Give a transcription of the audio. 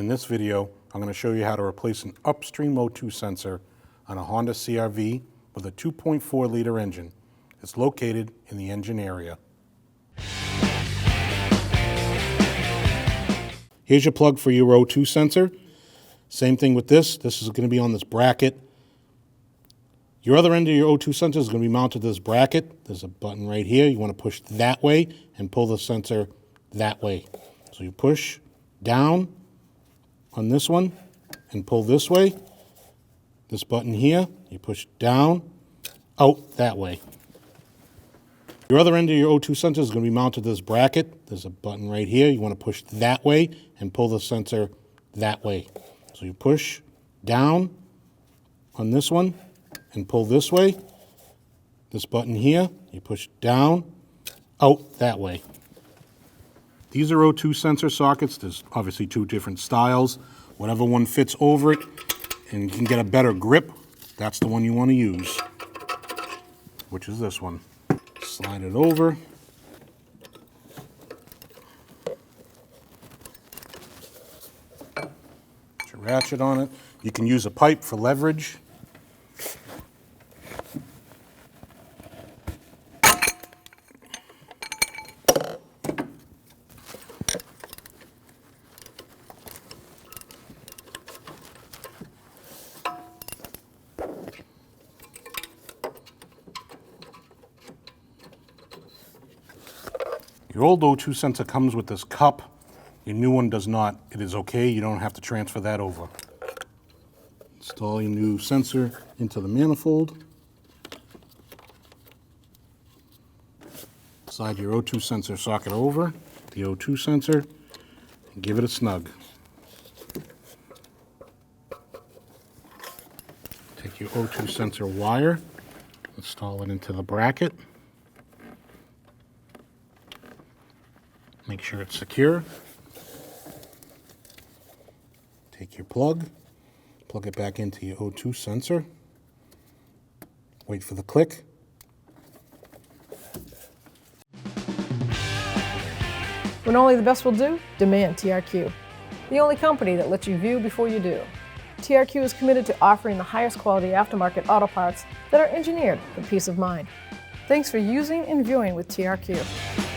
In this video, I'm going to show you how to replace an Upstream O2 sensor on a Honda CR-V with a 2.4 liter engine. It's located in the engine area. Here's your plug for your O2 sensor. Same thing with this. This is going to be on this bracket. Your other end of your O2 sensor is going to be mounted to this bracket. There's a button right here. You want to push that way and pull the sensor that way. So you push down on this one and pull this way. This button here, you push down, out that way. Your other end of your O2 sensor is going to be mounted to this bracket. There's a button right here. You want to push that way and pull the sensor that way. So you push down on this one and pull this way. This button here, you push down, out that way. These are O2 sensor sockets. There's obviously two different styles. Whatever one fits over it and you can get a better grip, that's the one you want to use, which is this one. Slide it over. Put your ratchet on it. You can use a pipe for leverage. Your old O2 sensor comes with this cup. Your new one does not. It is okay. You don't have to transfer that over. Install your new sensor into the manifold. Slide your O2 sensor socket over the O2 sensor and give it a snug. Take your O2 sensor wire, install it into the bracket. Make sure it's secure. Take your plug it back into your O2 sensor. Wait for the click. When only the best will do, demand TRQ. The only company that lets you view before you do. TRQ is committed to offering the highest quality aftermarket auto parts that are engineered for peace of mind. Thanks for using and viewing with TRQ.